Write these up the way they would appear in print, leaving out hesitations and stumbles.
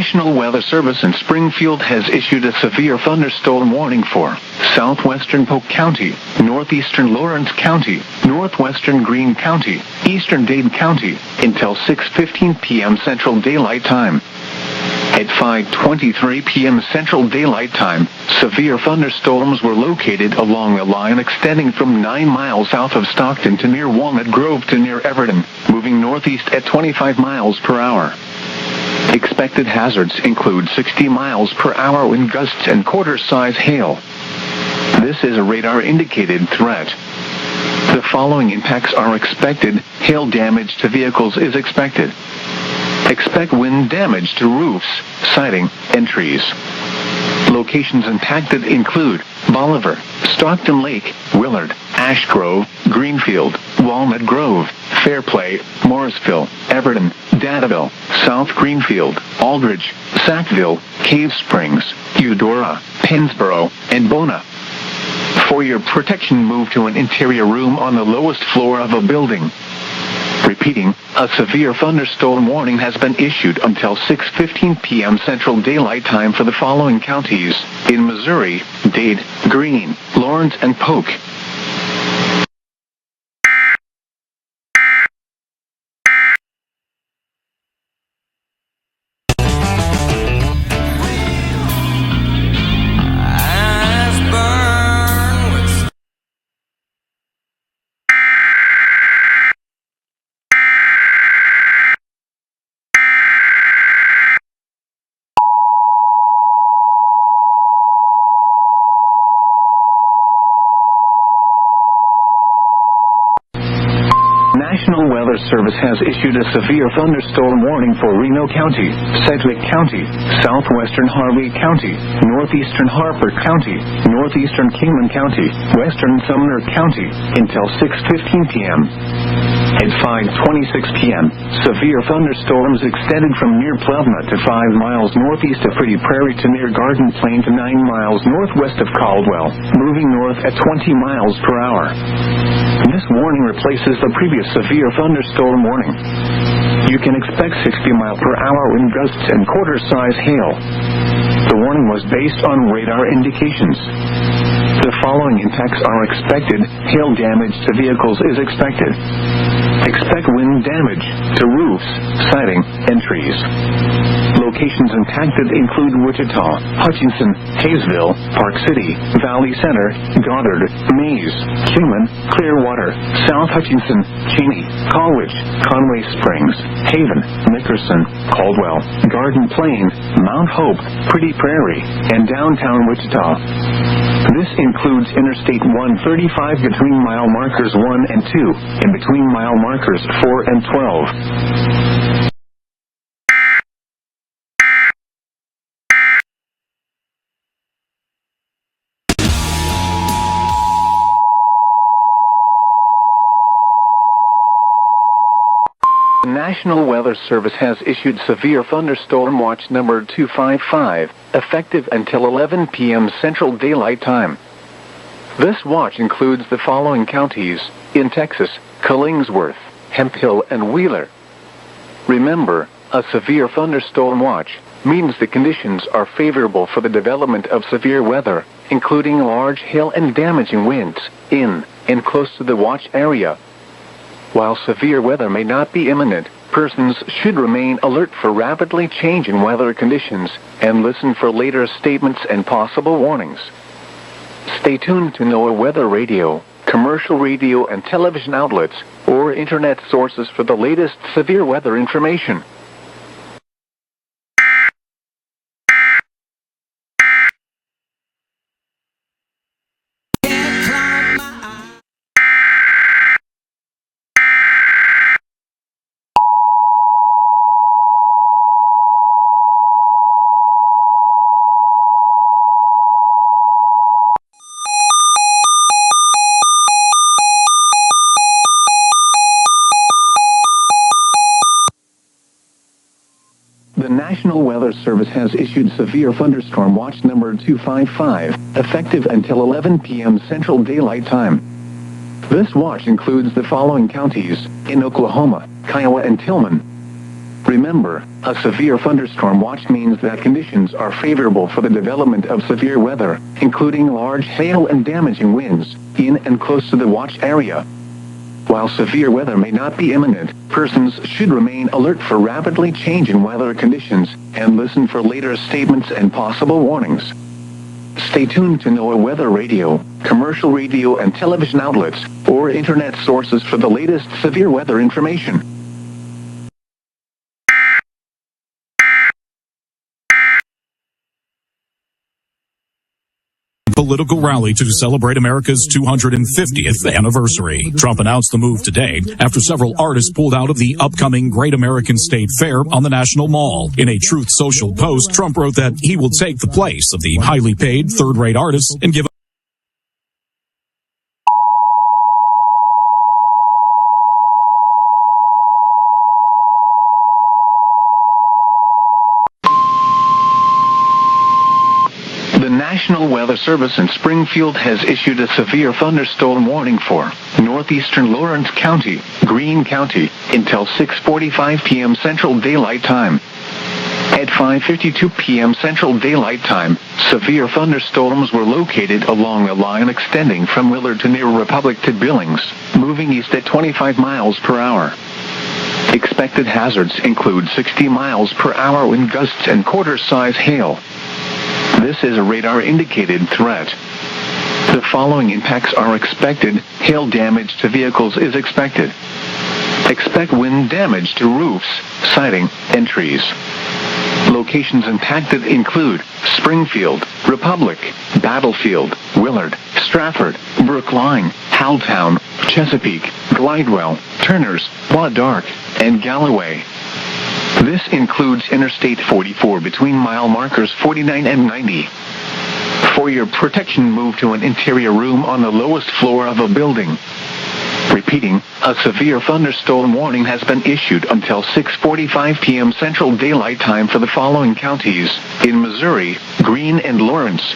National Weather Service in Springfield has issued a severe thunderstorm warning for southwestern Polk County, northeastern Lawrence County, northwestern Greene County, eastern Dade County, until 6:15 p.m. Central Daylight Time. At 5:23 p.m. Central Daylight Time, severe thunderstorms were located along a line extending from 9 miles south of Stockton to near Walnut Grove to near Everton, moving northeast at 25 miles per hour. Expected hazards include 60 miles per hour wind gusts and quarter-size hail. This is a radar-indicated threat. The following impacts are expected. Hail damage to vehicles is expected. Expect wind damage to roofs, siding, and trees. Locations impacted include Bolivar, Stockton Lake, Willard, Ash Grove, Greenfield, Walnut Grove, Fairplay, Morrisville, Everton, Dadeville, South Greenfield, Aldridge, Sackville, Cave Springs, Eudora, Pennsboro, and Bona. For your protection, move to an interior room on the lowest floor of a building. Repeating, a severe thunderstorm warning has been issued until 6:15 p.m. Central Daylight Time for the following counties in Missouri: Dade, Greene, Lawrence, and Polk. National Weather Service has issued a severe thunderstorm warning for Reno County, Sedgwick County, southwestern Harvey County, northeastern Harper County, northeastern Kingman County, western Sumner County, until 6:15 p.m. At 5:26 p.m., severe thunderstorms extended from near Plevna to 5 miles northeast of Pretty Prairie to near Garden Plain to 9 miles northwest of Caldwell, moving north at 20 miles per hour. This warning replaces the previous severe thunderstorm warning. You can expect 60 mile per hour wind gusts and quarter-size hail. The warning was based on radar indications. The following impacts are expected. Hail damage to vehicles is expected. Expect wind damage to roofs, siding, and trees. Locations impacted include Wichita, Hutchinson, Hayesville, Park City, Valley Center, Goddard, Mays, Kingman, Clearwater, South Hutchinson, Cheney, Colwich, Conway Springs, Haven, Nickerson, Caldwell, Garden Plain, Mount Hope, Pretty Prairie, and downtown Wichita. This includes Interstate 135 between mile markers 1 and 2, and between mile markers 4 and 12. The National Weather Service has issued Severe Thunderstorm Watch number 255, effective until 11 p.m. Central Daylight Time. This watch includes the following counties in Texas: Killingsworth, Hemphill, and Wheeler. Remember, a severe thunderstorm watch means the conditions are favorable for the development of severe weather, including large hail and damaging winds, in and close to the watch area. While severe weather may not be imminent, persons should remain alert for rapidly changing weather conditions and listen for later statements and possible warnings. Stay tuned to NOAA Weather Radio, commercial radio and television outlets, or internet sources for the latest severe weather information. The National Weather Service has issued Severe Thunderstorm Watch number 255, effective until 11 p.m. Central Daylight Time. This watch includes the following counties in Oklahoma: Kiowa and Tillman. Remember, a severe thunderstorm watch means that conditions are favorable for the development of severe weather, including large hail and damaging winds, in and close to the watch area. While severe weather may not be imminent, persons should remain alert for rapidly changing weather conditions and listen for later statements and possible warnings. Stay tuned to NOAA weather radio, commercial radio and television outlets, or internet sources for the latest severe weather information. Political rally to celebrate America's 250th anniversary. Trump announced the move today after several artists pulled out of the upcoming Great American State Fair on the National Mall. In a Truth Social post, Trump wrote that he will take the place of the highly paid third-rate artists and give The National Weather Service in Springfield has issued a severe thunderstorm warning for northeastern Lawrence County, Greene County, until 6:45 p.m. Central Daylight Time. At 5:52 p.m. Central Daylight Time, severe thunderstorms were located along a line extending from Willard to near Republic to Billings, moving east at 25 miles per hour. Expected hazards include 60 miles per hour wind gusts and quarter-size hail. This is a radar-indicated threat. The following impacts are expected. Hail damage to vehicles is expected. Expect wind damage to roofs, siding, and trees. Locations impacted include Springfield, Republic, Battlefield, Willard, Stratford, Brookline, Howelltown, Chesapeake, Glidewell, Turners, Dark, and Galloway. This includes Interstate 44 between mile markers 49 and 90. For your protection, move to an interior room on the lowest floor of a building. Repeating, a severe thunderstorm warning has been issued until 6:45 p.m. Central Daylight Time for the following counties in Missouri, Greene and Lawrence.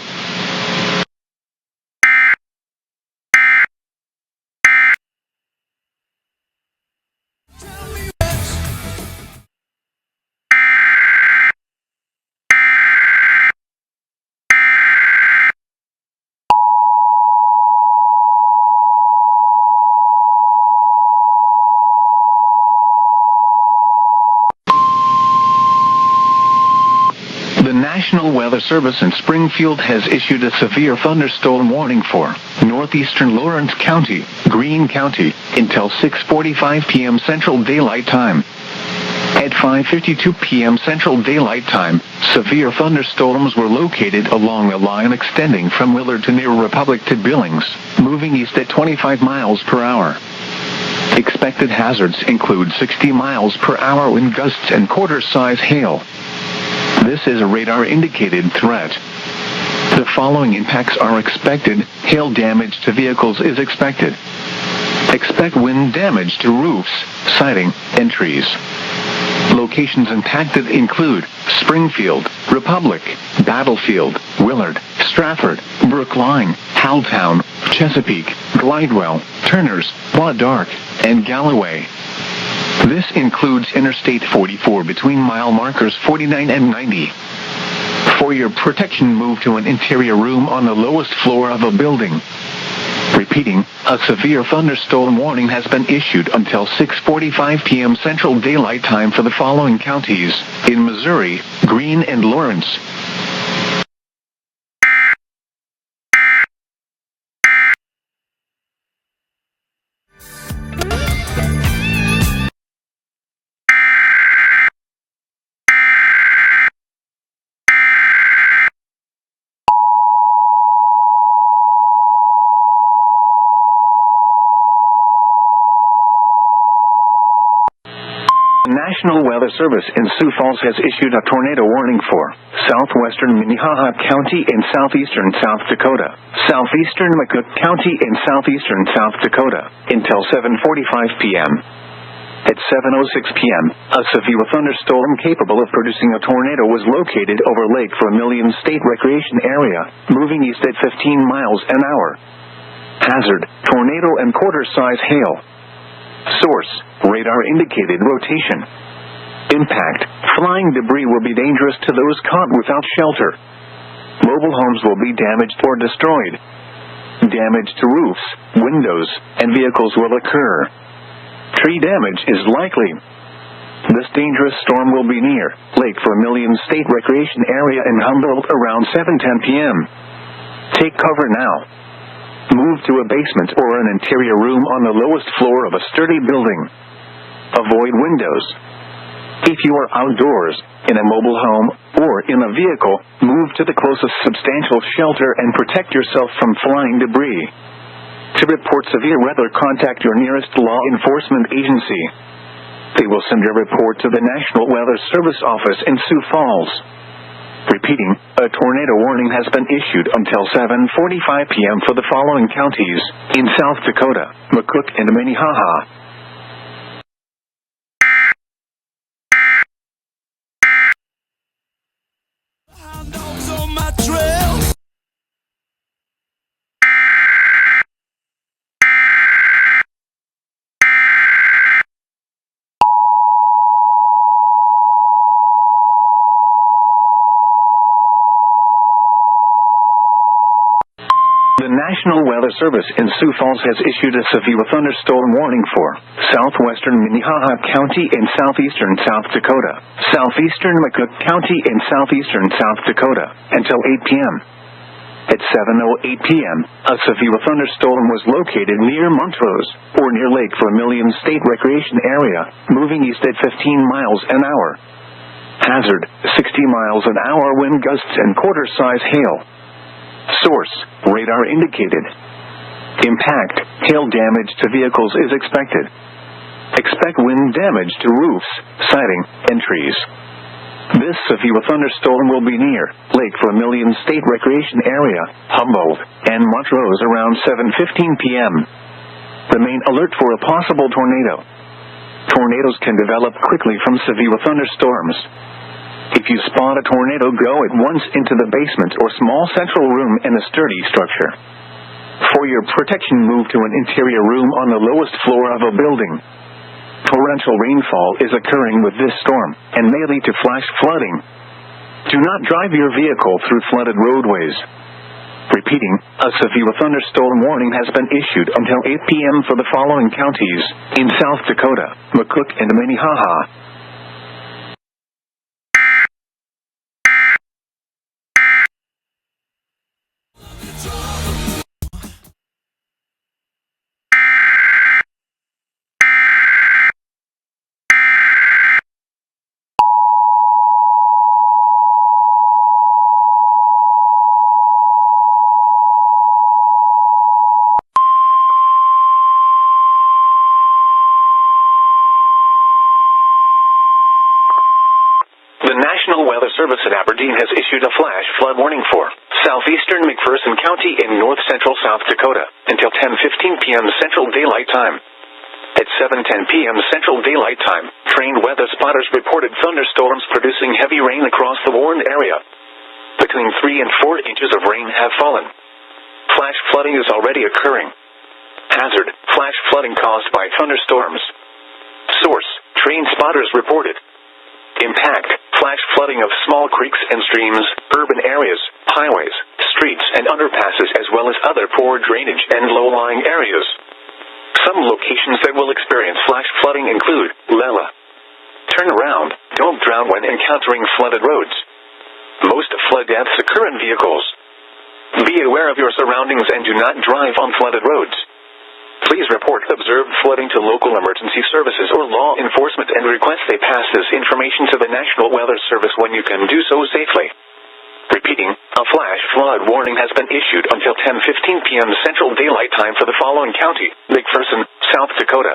The National Weather Service in Springfield has issued a severe thunderstorm warning for northeastern Lawrence County, Greene County, until 6:45 p.m. Central Daylight Time. At 5:52 p.m. Central Daylight Time, severe thunderstorms were located along a line extending from Willard to near Republic to Billings, moving east at 25 miles per hour. Expected hazards include 60 miles per hour wind gusts and quarter-size hail. This is a radar-indicated threat. The following impacts are expected. Hail damage to vehicles is expected. Expect wind damage to roofs, siding, and trees. Locations impacted include Springfield, Republic, Battlefield, Willard, Stratford, Brookline, Howelltown, Chesapeake, Glidewell, Turners, Dark, and Galloway. This includes Interstate 44 between mile markers 49 and 90. For your protection, move to an interior room on the lowest floor of a building. Repeating, a severe thunderstorm warning has been issued until 6:45 p.m. Central Daylight Time for the following counties in Missouri, Greene and Lawrence. The National Weather Service in Sioux Falls has issued a tornado warning for southwestern Minnehaha County in southeastern South Dakota, southeastern McCook County in southeastern South Dakota, until 7:45 p.m. At 7:06 p.m., a severe thunderstorm capable of producing a tornado was located over Lake Vermilion State Recreation Area, moving east at 15 miles an hour. Hazard, tornado and quarter-size hail. Source, radar-indicated rotation. Impact. Flying debris will be dangerous to those caught without shelter. Mobile homes will be damaged or destroyed. Damage to roofs, windows, and vehicles will occur. Tree damage is likely. This dangerous storm will be near Lake Vermilion State Recreation Area in Humboldt around 7:10 p.m. Take cover now. Move to a basement or an interior room on the lowest floor of a sturdy building. Avoid windows. If you are outdoors, in a mobile home, or in a vehicle, move to the closest substantial shelter and protect yourself from flying debris. To report severe weather, contact your nearest law enforcement agency. They will send a report to the National Weather Service office in Sioux Falls. Repeating, a tornado warning has been issued until 7:45 p.m. for the following counties in South Dakota, McCook, and Minnehaha. The National Weather Service in Sioux Falls has issued a severe thunderstorm warning for southwestern Minnehaha County and southeastern South Dakota, southeastern McCook County and southeastern South Dakota, until 8 p.m. At 7:08 p.m., a severe thunderstorm was located near Montrose, or near Lake Vermilion State Recreation Area, moving east at 15 miles an hour. Hazard, 60 miles an hour wind gusts and quarter-size hail. Source, radar indicated. Impact, hail damage to vehicles is expected. Expect wind damage to roofs, siding, and trees. This severe thunderstorm will be near Lake Vermilion State Recreation Area, Humboldt, and Montrose around 7:15 p.m. Remain alert for a possible tornado. Tornadoes can develop quickly from severe thunderstorms. If you spot a tornado, go at once into the basement or small central room in a sturdy structure. For your protection, move to an interior room on the lowest floor of a building. Torrential rainfall is occurring with this storm and may lead to flash flooding. Do not drive your vehicle through flooded roadways. Repeating, a severe thunderstorm warning has been issued until 8 p.m. for the following counties in South Dakota, McCook, and Minnehaha. The National Weather Service at Aberdeen has issued a flash flood warning for southeastern McPherson County in north-central South Dakota until 10:15 p.m. Central Daylight Time. At 7:10 p.m. Central Daylight Time, trained weather spotters reported thunderstorms producing heavy rain across the warned area. Between 3 and 4 inches of rain have fallen. Flash flooding is already occurring. Hazard, flash flooding caused by thunderstorms. Source, trained spotters reported. Impact, flash flooding of small creeks and streams, urban areas, highways, streets, and underpasses, as well as other poor drainage and low-lying areas. Some locations that will experience flash flooding include Lela. Turn around, don't drown when encountering flooded roads. Most flood deaths occur in vehicles. Be aware of your surroundings and do not drive on flooded roads. Please report observed flooding to local emergency services or law enforcement and request they pass this information to the National Weather Service when you can do so safely. Repeating, a flash flood warning has been issued until 10:15 p.m. Central Daylight Time for the following county, McPherson, South Dakota.